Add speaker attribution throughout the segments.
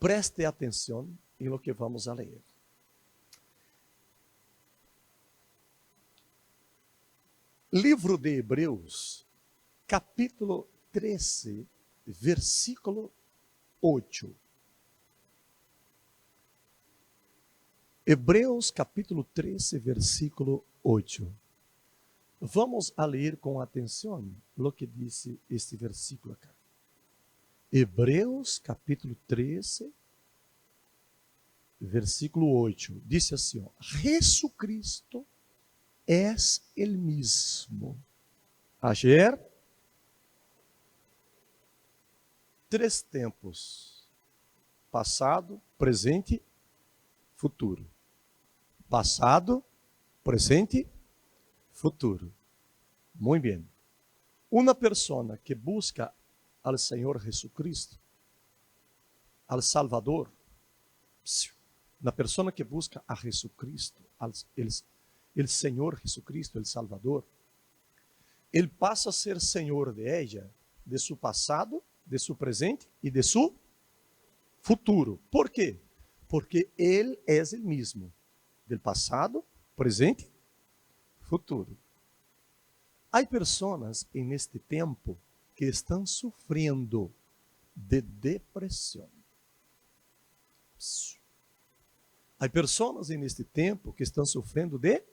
Speaker 1: Preste atenção em lo que vamos a ler. Livro de Hebreus, capítulo 13, versículo 8. Hebreus, capítulo 13, versículo 8. Vamos a ler com atenção o que disse este versículo aqui. Hebreus, capítulo 13, versículo 8. Disse assim, Jesucristo es el mismo. Ayer, 3 tempos. Passado, presente, futuro. Passado, presente, futuro. Muito bem. Uma pessoa que busca al Senhor Jesucristo, al Salvador, uma pessoa que busca a Jesucristo, el Senhor Jesucristo, el Salvador, ele passa a ser Senhor de ella, de seu passado, de seu presente e de seu futuro. Por quê? Porque ele é o mesmo, del passado, presente, futuro. Há pessoas em este tempo que estão sofrendo de depressão. Há pessoas em este tempo que estão sofrendo de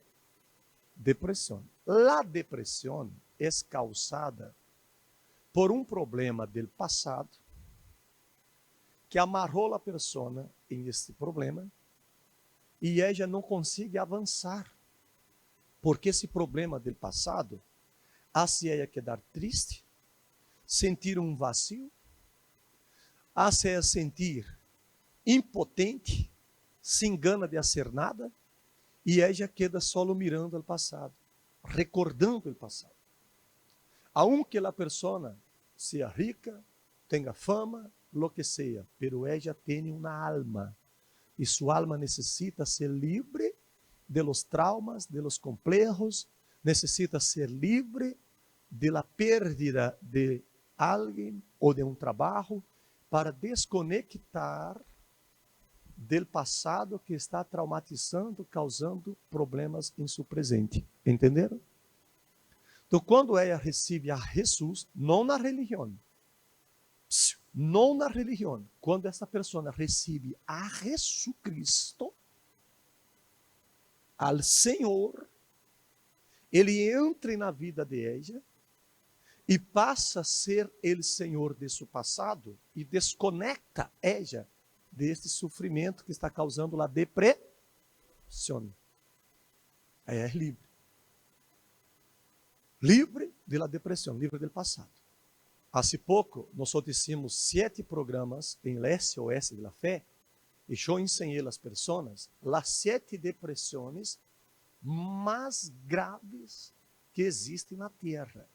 Speaker 1: depressão. A depressão é causada por um problema do passado que amarrou a pessoa em este problema e ela não consegue avançar, porque esse problema do passado hace ela quedar triste, sentir um vazio, hace ela sentir impotente, se engana de fazer nada e ela queda solo mirando o passado, recordando o passado. Aunque a pessoa seja rica, tenha fama, lo que seja, pero ella tem uma alma e sua alma necessita ser livre de los traumas, de los complejos, necessita ser livre de la pérdida de alguém ou de um trabalho para desconectar del passado que está traumatizando, causando problemas em seu presente. Entenderam? Então, quando ela recebe a Jesus, não na religião, quando essa pessoa recebe a Jesucristo, ao Senhor, ele entra na vida de ella e passa a ser o Senhor de seu passado e desconecta ella deste sofrimento que está causando a depressão. Ela é livre. Livre de la depressão, livre do passado. Há pouco, nós hicimos 7 programas em SOS de la Fé e eu ensinei às pessoas as 7 depressões mais graves que existem na Terra.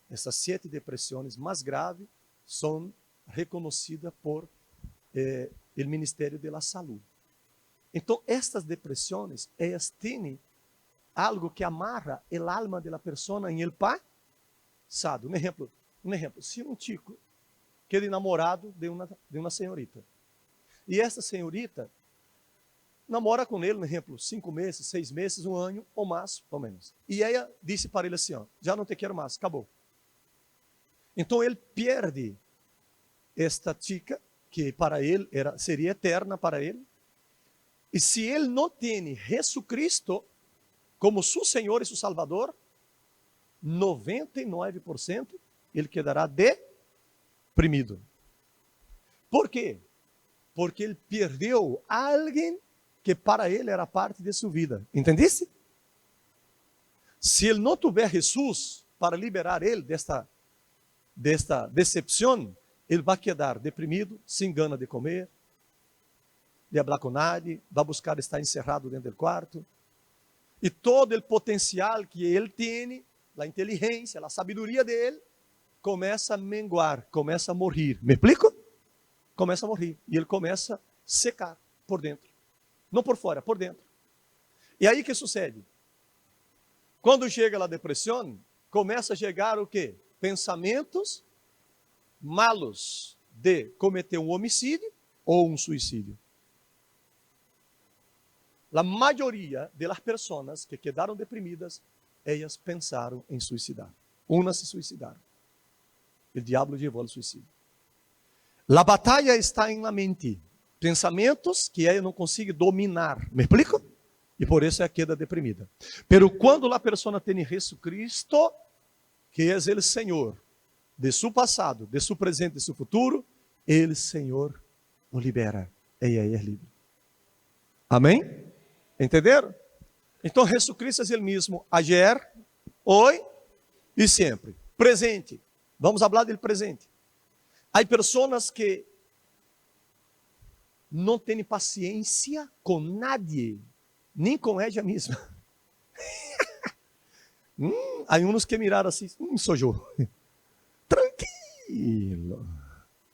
Speaker 1: Essas 7 depressões mais graves são reconhecidas por o Ministério da Saúde. Então, estas depressões, elas têm algo que amarra o alma da pessoa em el passado. Um exemplo, se um chico queda enamorado de uma senhorita, e essa senhorita namora com ele, por exemplo, 5 meses, 6 meses, 1 ano, ou mais, ou menos. E ela disse para ele assim, já não te quero mais, acabou. Então ele perde esta chica, que para ele seria eterna para ele, e se ele não tem Jesucristo como seu Senhor e seu Salvador, 99% ele quedará deprimido. Por quê? Porque ele perdeu alguém que para ele era parte de sua vida. Entendiste? Se ele não tiver Jesus para liberar ele desta decepção, ele vai quedar deprimido, se engana de comer, de falar com nadie, vai buscar estar encerrado dentro do quarto, e todo o potencial que ele tem, a inteligência, a sabedoria dele, começa a menguar, começa a morrer. Me explico? Começa a morrer. E ele começa a secar por dentro. Não por fora, por dentro. E aí o que sucede? Quando chega a depressão, começa a chegar o quê? Pensamentos malos de cometer um homicídio, ou um suicídio. A maioria das pessoas que quedaram deprimidas, elas pensaram em suicidar. Unas se suicidaram. O diabo levou ao suicídio. A batalha está em la mente. Pensamentos que ela não consegue dominar. Me explico? E por isso é a queda deprimida. Pero quando a pessoa tem Jesucristo, que é o Senhor de seu passado, de seu presente, de seu futuro, ele, Senhor, o libera. Ela é livre. Amém? Entenderam? Então, Jesucristo é o mesmo ayer, hoje e sempre. Presente. Vamos falar do presente. Há pessoas que não têm paciência com nadie, nem com ela mesma. Há uns que miraram assim, sou eu. Tranquilo.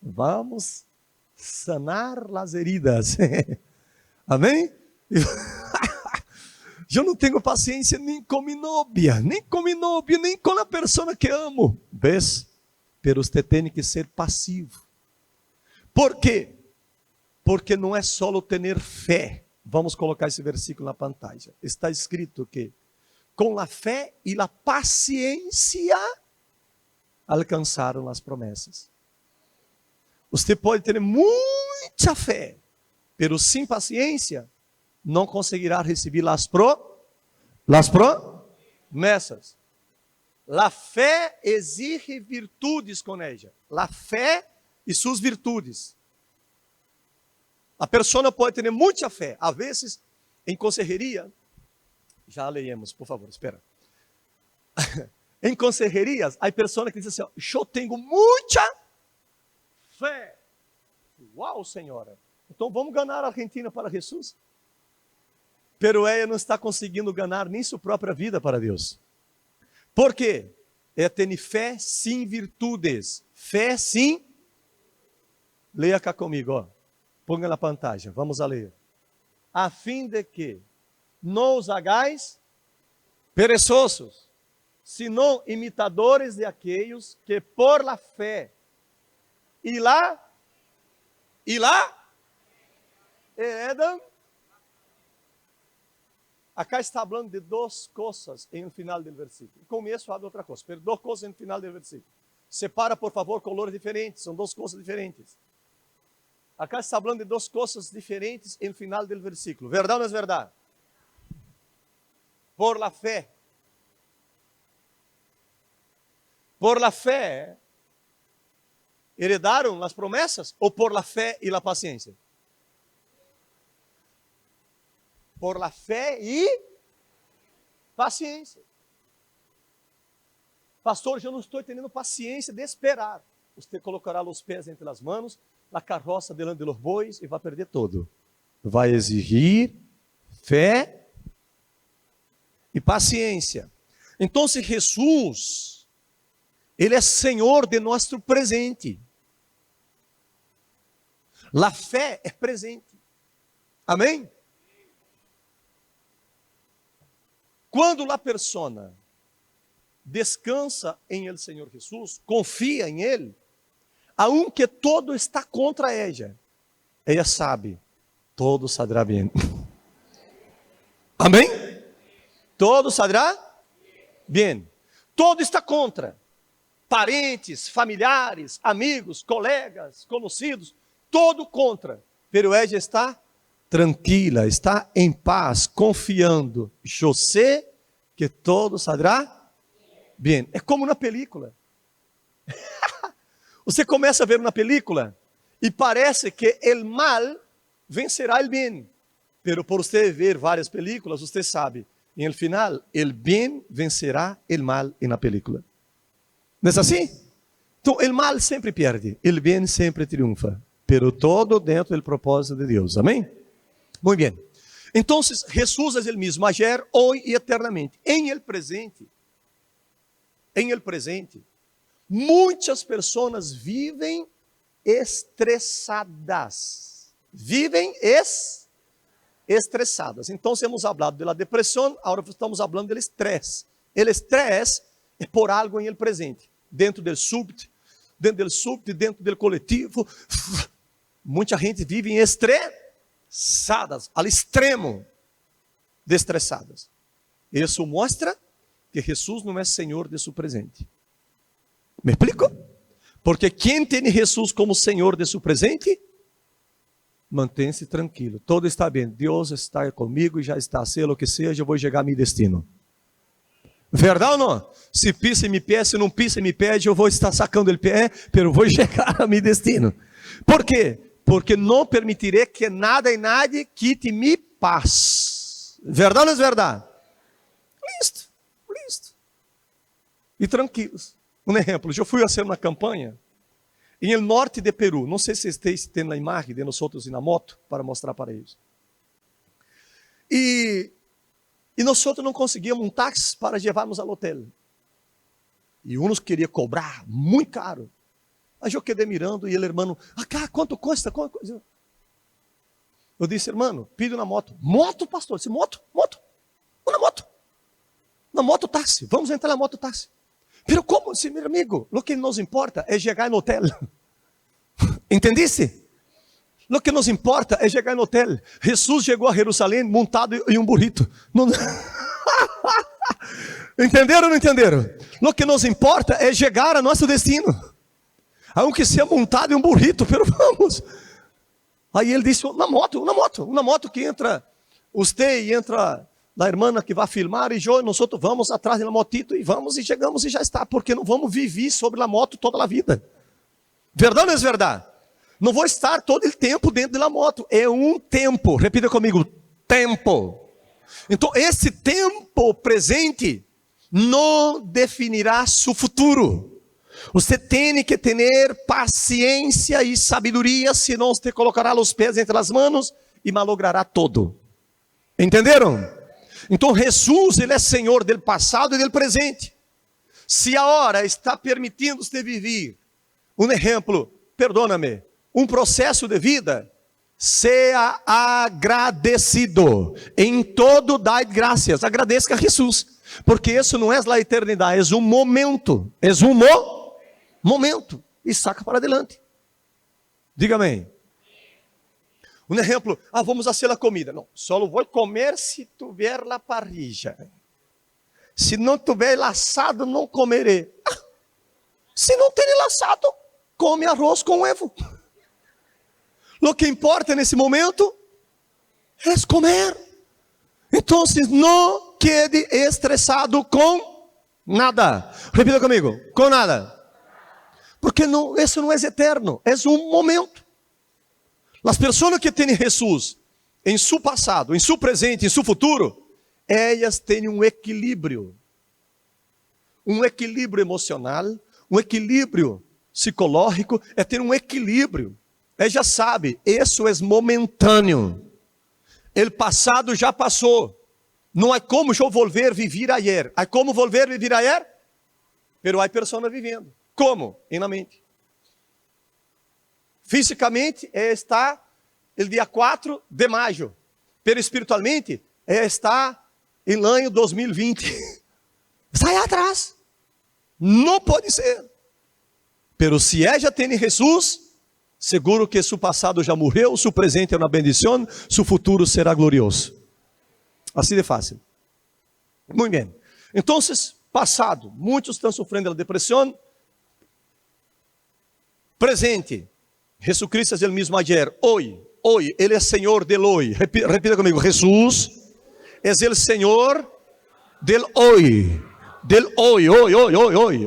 Speaker 1: Vamos sanar as heridas. Amém? Eu não tenho paciência nem com minha novia, nem com a pessoa que amo. Vês? Pero você tem que ser passivo. Por quê? Porque não é só ter fé. Vamos colocar esse versículo na pantalla. Está escrito que com a fé e a paciência alcançaram as promessas. Você pode ter muita fé, pero sem paciência não conseguirá receber as promessas. A fé exige virtudes com ela. A fé e suas virtudes. A pessoa pode ter muita fé. Às vezes, em consejeria, já leemos, por favor, espera. Em consejerias, há pessoas que dizem assim, eu tenho muita fé. Uau, senhora. Então vamos ganhar a Argentina para Jesus? Pero ela não está conseguindo ganhar nem sua própria vida para Deus. Por quê? Ela tem fé sem virtudes. Fé sem... Leia cá comigo, ó. Ponga na pantalla, vamos a ler. A fim de que não os hagais perezosos, senão imitadores de aqueles que por la fé e lá heredam. Acá está falando de duas coisas no final do versículo. Começo a outra coisa, pero duas coisas no final do versículo. Separa, por favor, colores diferentes, são duas coisas diferentes. Acá está falando de duas coisas diferentes no final do versículo. Verdade ou não é verdade? Por la fé. Por la fé, heredaram as promessas ou por la fé e la paciência? Por la fé e paciência. Pastor, eu não estou tendo paciência de esperar. Você colocará os pés entre as manos, a carroça delante de los bois e vai perder todo. Vai exigir fé e paciência. Então, se Jesus, Ele é Senhor de nosso presente. A fé é presente. Amém? Quando a persona descansa em el Senhor Jesus, confia em Ele, aunque todo está contra ela sabe, todo saldrá bem. Amém? Todo saldrá bem. Todo está contra. Parentes, familiares, amigos, colegas, conhecidos, todo contra. Pero ela está tranquila, está em paz, confiando. Eu sei que todo saldrá bem. É como na película. Você começa a ver uma película e parece que o mal vencerá o bem. Pero por você ver várias películas, você sabe, e no final, o bem vencerá o mal na película. Não é assim? Então, o mal sempre perde, o bem sempre triunfa. Pero todo dentro do propósito de Deus. Amém? Muito bem. Então, Jesus é o mesmo ayer, hoje e eternamente. Em el presente, muitas pessoas vivem estressadas. Estressadas. Então, temos falado da depressão, agora estamos falando do estresse. O estresse é por algo em el presente. Dentro do súbito, dentro do coletivo. muita gente vive em estressadas, ao extremo de estressadas. Isso mostra que Jesus não é Senhor de seu presente. Me explico? Porque quem tem Jesus como Senhor de seu presente, mantém-se tranquilo. Todo está bem. Deus está comigo e já está. Seja o que seja, eu vou chegar a meu destino. Verdade ou não? Se pisa em meu pé, se não pisa em meu pé, eu vou estar sacando o pé, mas eu vou chegar a meu destino. Por quê? Porque não permitirei que nada e nadie quite minha paz. Verdade ou não é verdade? Listo. E tranquilos. Um exemplo, eu fui fazer uma campanha em el norte de Peru. Não sei se vocês têm a imagem de nós outros na moto para mostrar para eles. E nós outros não conseguíamos um táxi para levarmos ao hotel. E uns queriam cobrar muito caro. Aí eu quedei mirando e ele, irmão, acá, quanto custa? Eu disse, irmão, pide uma moto. Moto, pastor? Eu disse, moto? Uma moto. Na moto táxi. Vamos entrar na moto táxi. Pero como, se meu amigo, o que nos importa é chegar no hotel. Entendiste? O que nos importa é chegar no hotel. Jesus chegou a Jerusalém montado em um burrito. Não... Entenderam ou não entenderam? O que nos importa é chegar a nosso destino. Aunque seja montado em um burrito, pero vamos. Aí ele disse, uma moto que entra você e entra a irmã que vai filmar e nós outros vamos atrás da motito e vamos e chegamos e já está, porque não vamos viver sobre a moto toda a vida. Verdade ou não é verdade? Não vou estar todo o tempo dentro da moto, é um tempo, repita comigo, tempo. Então esse tempo presente não definirá seu futuro. Você tem que ter paciência e sabedoria, senão você colocará os pés entre as mãos e malogrará todo. Entenderam? Então Jesus, ele é Senhor do passado e do presente. Se a hora está permitindo você viver, um exemplo, perdona-me, um processo de vida, seja agradecido. Em todo dai graças, agradeça a Jesus. Porque isso não é a eternidade, é um momento. É um momento. E saca para adelante. Diga amém. Um exemplo, vamos fazer a comida. Não, só vou comer se tiver a parrilla. Se não tiver laçado, não comerei. Se não tem laçado, come arroz com ovo. O que importa nesse momento é comer. Então, não quede estressado com nada. Repita comigo, com nada. Porque não, isso não é eterno, é um momento. As pessoas que têm Jesus em seu passado, em seu presente, em seu futuro, elas têm um equilíbrio emocional, um equilíbrio psicológico, é ter um equilíbrio. Ela já sabe, isso é momentâneo. O passado já passou. Não é como eu volver a viver ayer. É como volver a viver ayer? Pero há pessoas vivendo. Como? Na mente. Fisicamente está o dia 4 de maio, pero espiritualmente está em ano 2020. Sai atrás. Não pode ser. Pero se ela tem Jesus, seguro que seu passado já morreu, seu presente é uma bendição, seu futuro será glorioso. Assim de fácil. Muito bem. Então, passado, muitos estão sofrendo da depressão. Presente, Jesus Cristo é o mesmo ayer, hoje, Ele é Senhor del hoje. Repita comigo, Jesus é o Senhor del hoje.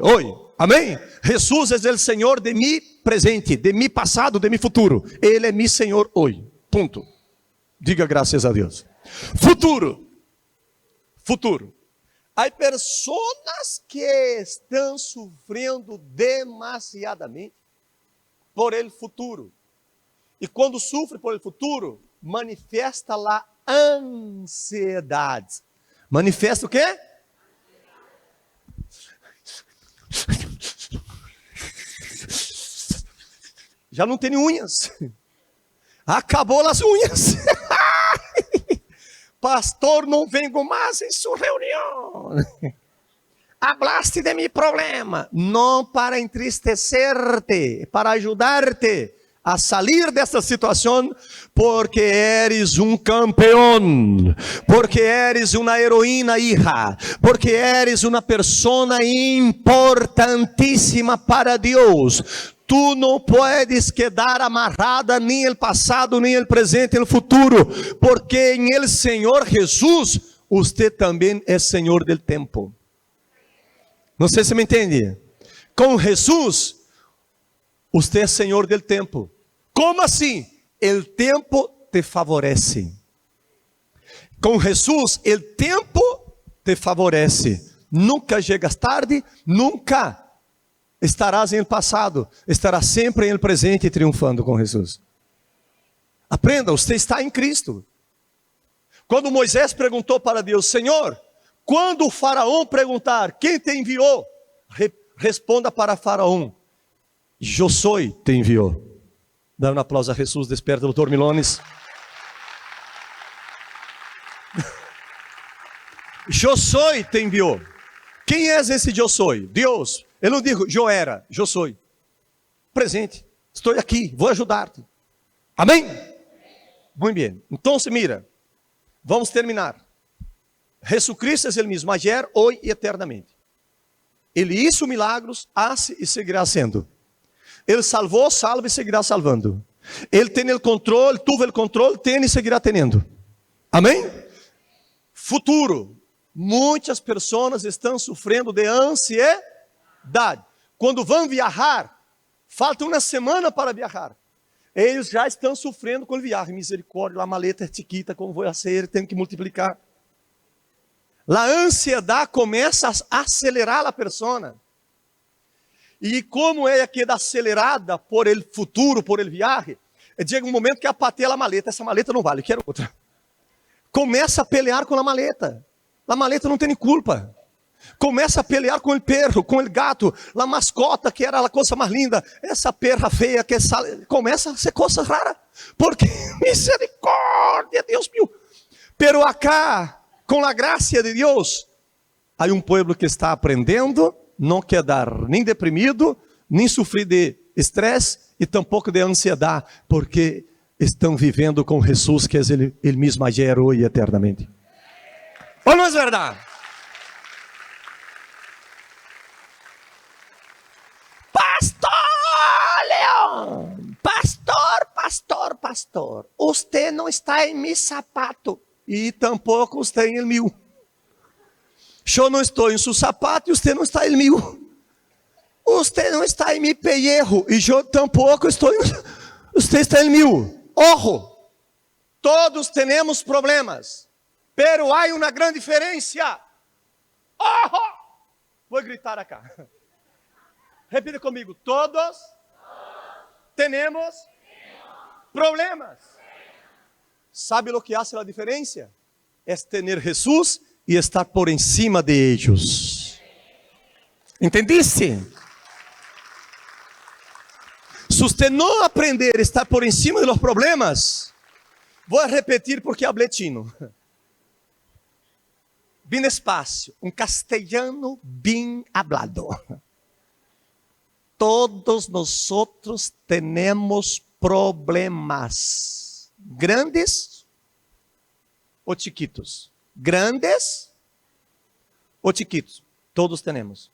Speaker 1: Hoje. Amém? Jesus é o Senhor de mi presente, de mi passado, de mi futuro. Ele é mi Senhor hoje. Ponto. Diga graças a Deus. Futuro. Há pessoas que estão sofrendo demasiadamente por el futuro. E quando sofre por el futuro, manifesta a ansiedade. Manifesta o quê? Já não tem unhas. Acabou as unhas. Pastor, não venho mais em sua reunião. Hablaste de mi problema. Não para entristecer-te, para ajudar-te a salir desta situação porque eres um campeão, porque eres uma heroína, hija, porque eres uma persona importantíssima para Deus. Tu não puedes quedar amarrada nem no passado, nem no presente, nem no futuro, porque em el Senhor Jesus, você também é Senhor del tempo. Não sei se me entende. Com Jesus, você é Senhor del tempo. Como assim? O tempo te favorece. Com Jesus, o tempo te favorece. Nunca chegas tarde, nunca estarás em el passado, estarás sempre em el presente triunfando com Jesus. Aprenda, você está em Cristo. Quando Moisés perguntou para Deus, Senhor, quando o faraó perguntar, quem te enviou? Responda para faraó, eu sou te enviou. Dá um aplauso a Jesus, desperta, doutor Milones. Eu sou te enviou. Quem é esse eu sou? Deus. Eu não digo, eu era, eu sou. Presente, estou aqui, vou ajudar-te. Amém? Muito bem. Então, mira, vamos terminar. Jesucristo é o mesmo, ayer, hoje e eternamente. Ele hizo milagros, hace e seguirá sendo. Ele salvou, salva e seguirá salvando. Ele tem o controle, tuvo o controle, tem e seguirá tendo. Amém? Futuro. Muitas pessoas estão sofrendo de ansiedade. Quando vão viajar, falta uma semana para viajar. Eles já estão sofrendo com viagem. Misericórdia, a maleta é chiquita, como vou fazer? Tenho que multiplicar. A ansiedade começa a acelerar a persona. E como é que é acelerada por el futuro, por el viagem, chega um momento que apateia a maleta. Essa maleta não vale, quero outra. Começa a pelear com a maleta. A maleta não tem culpa. Começa a pelear com o perro, com o gato, a mascota que era a coisa mais linda. Essa perra feia que começa a ser coisa rara. Porque, misericórdia, Deus meu. Pero acá, com a graça de Deus, há um povo que está aprendendo, não quedar nem deprimido, nem sofrer de estresse e tampouco de ansiedade, porque estão vivendo com Jesus, que é ele mesmo ayer, hoje e eternamente. Ou não é verdade? Pastor Leão, pastor, você não está em meu sapato e tampouco está em meu. Eu não estou em seu sapato e você não está em meu. Você não está em meu pellejo e eu tampouco estou em. Você está em meu. Ojo, todos temos problemas, pero há uma grande diferença. Ojo, vou gritar acá. Repita comigo, todos temos problemas. ¿Sabe lo que hace a diferença? É ter Jesus e estar por encima de ellos. ¿Entendiste? Se você não aprender a estar por encima de los problemas, vou repetir porque hablé chino. Bem despacio, um castelhano bem hablado. Todos nós temos problemas, grandes ou chiquitos, grandes ou chiquitos, todos temos.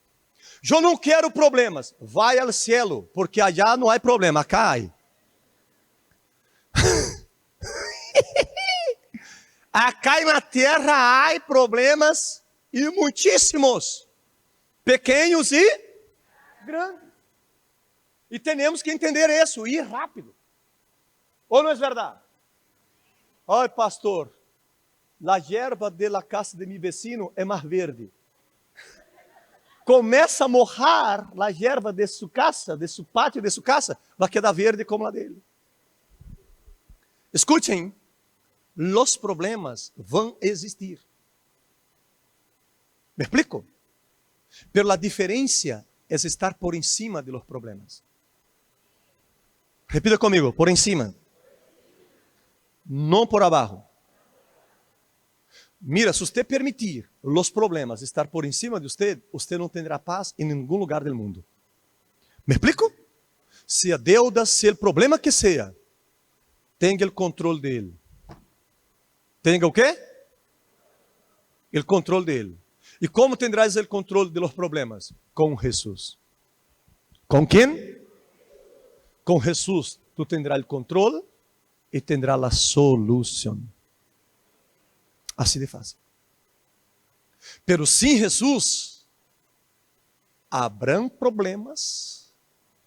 Speaker 1: Eu não quero problemas, vai ao cielo, porque allá não há problema, acá há. Acá na terra há problemas e muitíssimos, pequenos e grandes. E temos que entender isso, e ir rápido. Ou não é verdade? Ai, pastor, a erva de la casa de mi vecino é mais verde. Começa a mojar a erva de sua casa, de seu pátio, de sua casa, vai quedar verde como a dele. Escutem, os problemas vão existir. ¿Me explico? Pero a diferença é estar por encima de los problemas. Repita comigo, por encima. Não por abaixo. Mira, se você permitir os problemas estar por encima de você, você não terá paz em nenhum lugar do mundo. ¿Me explico? sea deuda, sea el problema que sea, tenga el control de él. ¿Tenga o qué? El control de él. ¿Y cómo tendrás el control de los problemas? Con Jesús. ¿Con quién? Con Jesús. Tú tendrás el control y tendrás la solución. Así de fácil. Pero sin Jesús, habrán problemas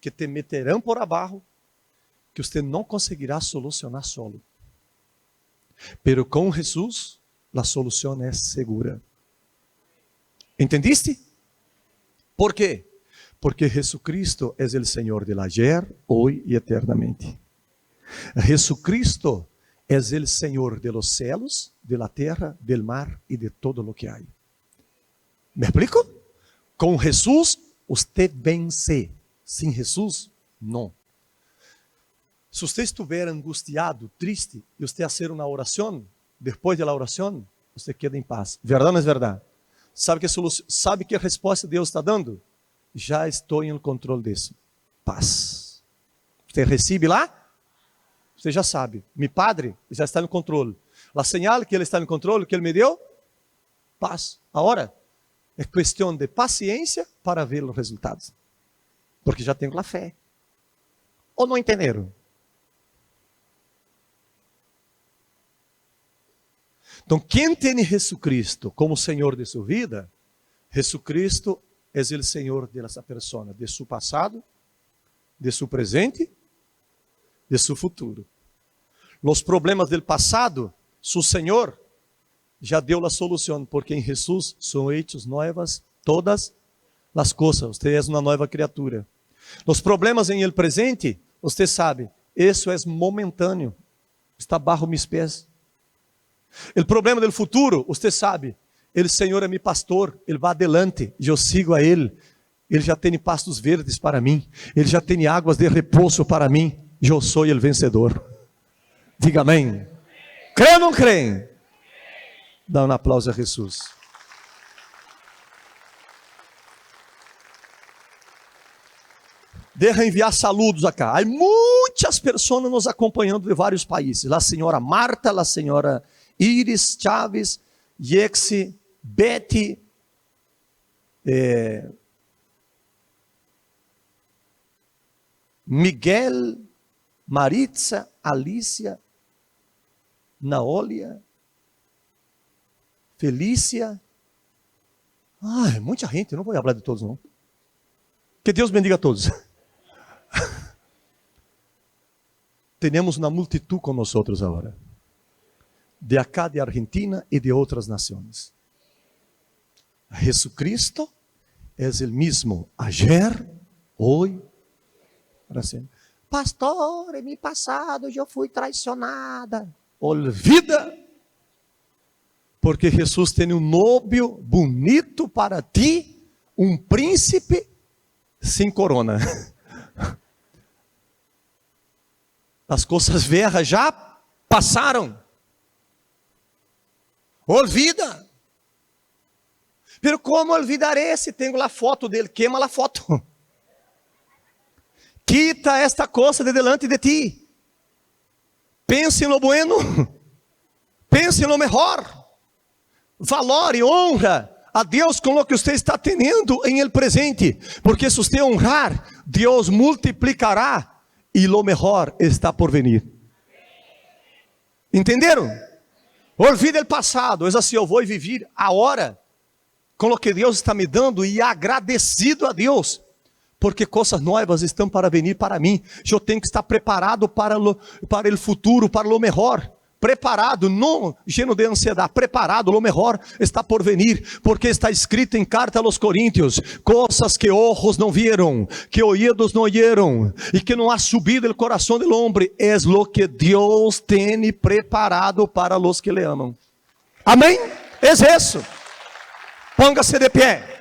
Speaker 1: que te meterão por abaixo, que você não conseguirá solucionar solo. Pero com Jesus, a solução é segura. ¿Entendiste? ¿Por quê? Porque Jesucristo é o Senhor del ayer, hoy e eternamente. Jesucristo é o Senhor de los cielos, de la terra, del mar e de todo lo que há. ¿Me explico? Com Jesus, você vence. Sem Jesus, não. Se você estiver angustiado, triste, e você fazer uma oração, depois da oração, você queda em paz. Verdade ou não é verdade? Sabe que a resposta Deus está dando? Já estou em controle disso. Paz. Você recebe lá? Você já sabe. Meu Padre já está no controle. A señal que Ele está no controle, que Ele me deu? Paz. Agora, é questão de paciência para ver os resultados. Porque já tenho a fé. Ou não entenderam? Então, quem tem Jesucristo como Senhor de sua vida, Jesucristo é o Senhor dessa pessoa, de seu passado, de seu presente, de seu futuro. Os problemas do passado, seu Senhor já deu a solução, porque em Jesus são hechos novas todas as coisas. Você é uma nova criatura. Os problemas em el presente, você sabe, isso é momentâneo, está bajo mis pés. O problema do futuro, você sabe, o Senhor é meu pastor, Ele vai adelante, e eu sigo a Ele. Ele já tem pastos verdes para mim, Ele já tem águas de repouso para mim, e eu sou o vencedor. Diga amém. Crê ou não crê? Dá um aplauso a Jesus. Deixa enviar saludos acá. Há muitas pessoas nos acompanhando de vários países. A senhora Marta, a senhora Iris Chaves, Yexi, Betty, Miguel, Maritza, Alicia, Naólia, Felícia. Muita gente, eu não vou falar de todos não. Que Deus bendiga a todos. Temos uma multitud com nós agora. De acá, de Argentina e de outras nações. Jesucristo é o mesmo ayer, hoje, para sempre. Pastor, em meu passado eu fui traicionada. Olvida, porque Jesus tem um novio bonito para ti, um príncipe sem corona. As coisas velhas já passaram. Olvida. Pero como olvidarei se tenho a foto dele? Queima a foto. Quita esta coisa de delante de ti. Pense no bueno. Pense no melhor. Valore, honra a Deus com o que você está tendo em el presente. Porque se você honrar, Deus multiplicará. E lo melhor está por venir. Entenderam? Olvide o passado. É assim, eu vou viver a hora com o que Deus está me dando e agradecido a Deus. Porque coisas novas estão para vir para mim. Eu tenho que estar preparado para o futuro, para o melhor. Preparado, não lleno de ansiedade, preparado, o melhor está por venir, porque está escrito em carta aos Coríntios, coisas que ojos não viram, que ouvidos não oyeron, e que não ha subido el coração del hombre, é lo que Deus tem preparado para los que le amam. Amém? É isso. Póngase de pé.